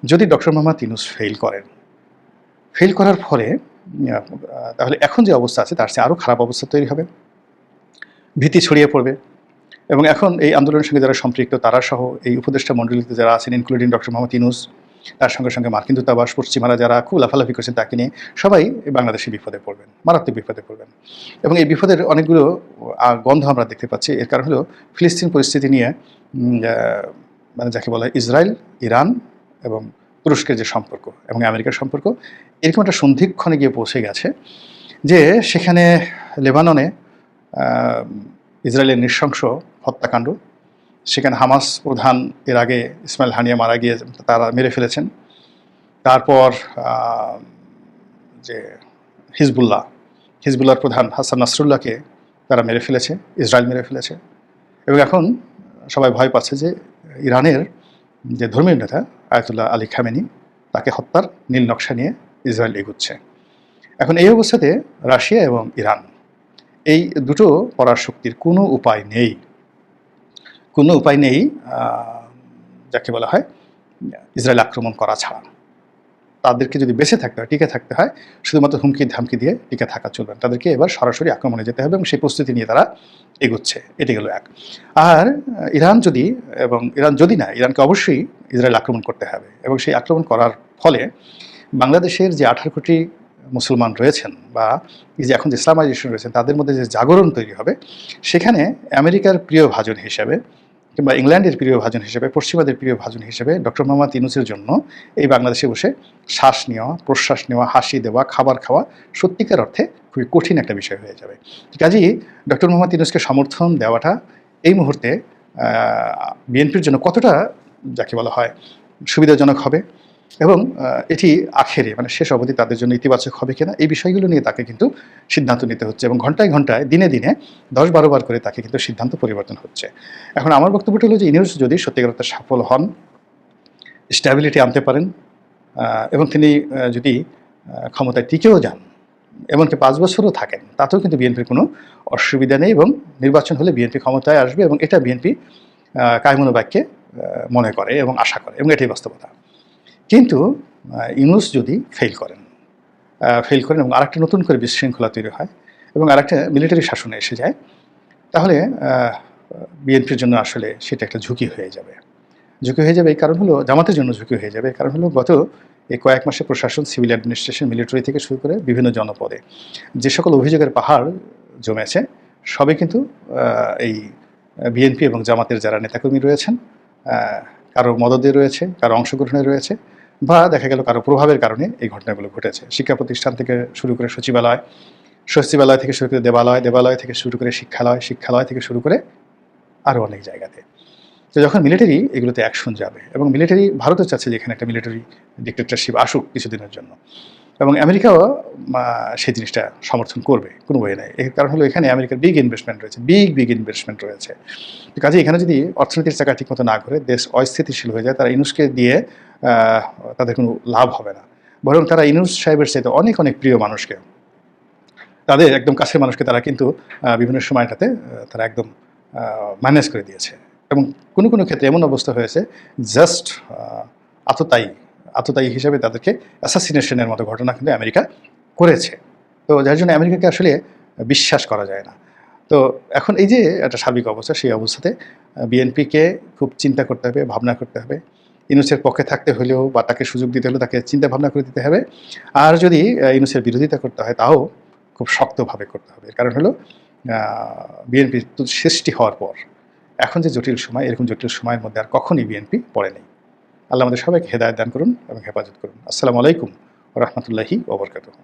যদি doctor Mohammad Yunus fail করার ফলে তাহলে এখন যে অবস্থা আছে তার চেয়ে আরও খারাপ অবস্থা তৈরি হবে, ভীতি ছড়িয়ে পড়বে। এবং এখন এই আন্দোলনের সঙ্গে যারা সম্পৃক্ত তারা সহ এই উপদেষ্টা মণ্ডলীতে যারা আছেন, ইনক্লুডিং ডক্টর মোহাম্মদ ইউনূস, তার সঙ্গে সঙ্গে মার্কিন দূতাবাস, পশ্চিমারা যারা খুব লাফালাফি করছেন তাকে নিয়ে, সবাই বাংলাদেশে বিপদে পড়বেন, মারাত্মক বিপদে পড়বেন। এবং এই বিপদের অনেকগুলো গন্ধ আমরা দেখতে পাচ্ছি। এর কারণ হলো ফিলিস্তিন পরিস্থিতি নিয়ে মানে যাকে বলা হয় ইসরায়েল, ইরান এবং তুরস্কের যে সম্পর্ক এবং আমেরিকার সম্পর্ক, এরকম একটা সন্ধিক্ষণে গিয়ে পৌঁছে গেছে যে সেখানে লেবাননে ইসরায়েলের নৃশংস হত্যাকাণ্ড, সেখানে হামাস প্রধান এর আগে ইসমাইল হানিয়া মারা গিয়ে তারা মেরে ফেলেছেন। তারপর যে হিজবুল্লাহর প্রধান হাসান নাসরুল্লাহকে তারা মেরে ফেলেছে, ইসরায়েল মেরে ফেলেছে। এবং এখন সবাই ভয় পাচ্ছে যে ইরানের যে ধর্মীয় নেতা আয়াতুল্লাহ আলী খামেনি, তাকে হত্যার নীল নকশা নিয়ে ইসরায়েল এগুচ্ছে। এখন এই অবস্থাতে রাশিয়া এবং ইরান, এই দুটো পরাশক্তির কোনো উপায় নেই যাকে বলা হয় ইসরায়েল আক্রমণ করা ছাড়া। তাদেরকে যদি বেঁচে থাকতে হয়, টিকে থাকতে হয়, শুধুমাত্র হুমকি ধামকি দিয়ে টিকে থাকা চলবে না, তাদেরকে এবার সরাসরি আক্রমণে যেতে হবে এবং সেই প্রস্তুতি নিয়ে তারা এগোচ্ছে। এটি গেল এক। আর ইরানকে অবশ্যই ইসরায়েল আক্রমণ করতে হবে এবং সেই আক্রমণ করার ফলে বাংলাদেশের যে 18 কোটি মুসলমান রয়েছেন বা এই যে এখন যে ইসলামাইজেশন রয়েছেন তাদের মধ্যে যে জাগরণ তৈরি হবে, সেখানে আমেরিকার প্রিয় ভাজন হিসেবে কিংবা ইংল্যান্ডের প্রিয় ভাজন হিসেবে, পশ্চিমাদের প্রিয় ভাজন হিসেবে ডক্টর মোহাম্মদ ইউনূসের জন্য এই বাংলাদেশে বসে শ্বাস নেওয়া, প্রশ্বাস নেওয়া, হাসি দেওয়া, খাবার খাওয়া সত্যিকার অর্থে খুবই কঠিন একটা বিষয় হয়ে যাবে। কাজেই ডক্টর মোহাম্মদ ইউনূসকে সমর্থন দেওয়াটা এই মুহূর্তে বিএনপির জন্য কতটা যাকে বলা হয় সুবিধাজনক হবে এবং এটি আখেরে মানে শেষ অবধি তাদের জন্য ইতিবাচক হবে কিনা, এই বিষয়গুলো নিয়ে তাকে কিন্তু সিদ্ধান্ত নিতে হচ্ছে এবং ঘন্টায় ঘন্টায় দিনে দিনে 10-12 বার করে তাকে কিন্তু সিদ্ধান্ত পরিবর্তন হচ্ছে। এখন আমার বক্তব্যটা হলো যে ইউনূস যদি সত্যিকার অর্থে সফল হন, স্ট্যাবিলিটি আনতে পারেন এবং তিনি যদি ক্ষমতায় টিকেও যান, এমনকি 5 বছরও থাকেন, তাতেও কিন্তু বিএনপির কোনো অসুবিধা নেই এবং নির্বাচন হলে বিএনপি ক্ষমতায় আসবে এবং এটা বিএনপি কায়মনোবাক্যে মনে করে এবং আশা করে এবং এটাই বাস্তবতা। কিন্তু ইউনূস যদি ফেল করেন এবং আরেকটা নতুন করে বিশৃঙ্খলা তৈরি হয় এবং আরেকটা মিলিটারি শাসনে এসে যায়, তাহলে বিএনপির জন্য আসলে সেটা একটা ঝুঁকি হয়ে যাবে। এই কারণ হলো জামাতের জন্য ঝুঁকি হয়ে যাবে। কারণ হলো গত এই কয়েক মাসে প্রশাসন, সিভিল অ্যাডমিনিস্ট্রেশন, মিলিটারি থেকে শুরু করে বিভিন্ন জনপদে যে সকল অভিযোগের পাহাড় জমেছে, সবই কিন্তু এই বিএনপি এবং জামাতের যারা নেতাকর্মী রয়েছেন, কারো মদদে রয়েছে, কারো অংশগ্রহণে রয়েছে, বা দেখা গেল কারো প্রভাবের কারণে এই ঘটনাগুলো ঘটেছে। শিক্ষা প্রতিষ্ঠান থেকে শুরু করে সচিবালয় থেকে শুরু করে দেবালয় থেকে শুরু করে শিক্ষালয় থেকে শুরু করে আরও অনেক জায়গাতে। তো যখন মিলিটারি এগুলোতে অ্যাকশন যাবে এবং মিলিটারি ভারতও চাচ্ছে যে এখানে একটা মিলিটারি ডিক্টেটরশিপ আসুক কিছুদিনের জন্য এবং আমেরিকাও সেই জিনিসটা সমর্থন করবে, কোনো বই নেই। এর কারণ হলো এখানে আমেরিকার বিগ ইনভেস্টমেন্ট রয়েছে। কাজে এখানে যদি অর্থনীতির চাকা ঠিকমতো না ঘুরে, দেশ অস্থিতিশীল হয়ে যায়, তারা ইউনূসকে দিয়ে তাদের কোনো লাভ হবে না। বরং তারা ইউনূস সাহেবের চাইতে অনেক অনেক প্রিয় মানুষকে, তাদের একদম কাছের মানুষকে তারা কিন্তু বিভিন্ন সময়টাতে তারা একদম ম্যানেজ করে দিয়েছে এবং কোনো কোনো ক্ষেত্রে এমন অবস্থা হয়েছে জাস্ট আততায়ী হিসেবে তাদেরকে অ্যাসাসিনেশনের মতো ঘটনা কিন্তু আমেরিকা করেছে। তো যার জন্য আমেরিকাকে আসলে বিশ্বাস করা যায় না। তো এখন এই যে একটা সার্বিক অবস্থা, সেই অবস্থাতে বিএনপিকে খুব চিন্তা করতে হবে, ভাবনা করতে হবে। ইউনূসের পক্ষে থাকতে হলেও বা তাকে সুযোগ দিতে হলেও তাকে চিন্তা ভাবনা করে দিতে হবে। আর যদি ইউনূসের বিরোধিতা করতে হয় তাও খুব শক্তভাবে করতে হবে। কারণ হলো বিএনপি সৃষ্টি হওয়ার পর এখন যে জটিল সময়, এরকম জটিল সময়ের মধ্যে আর কখনই বিএনপি পড়েনি। আল্লাহ আমাদের সবাইকে হেদায়েত দান করুন এবং হেফাজত করুন। আসসালামু আলাইকুম ওয়া রাহমাতুল্লাহি ওয়া বারাকাতুহু।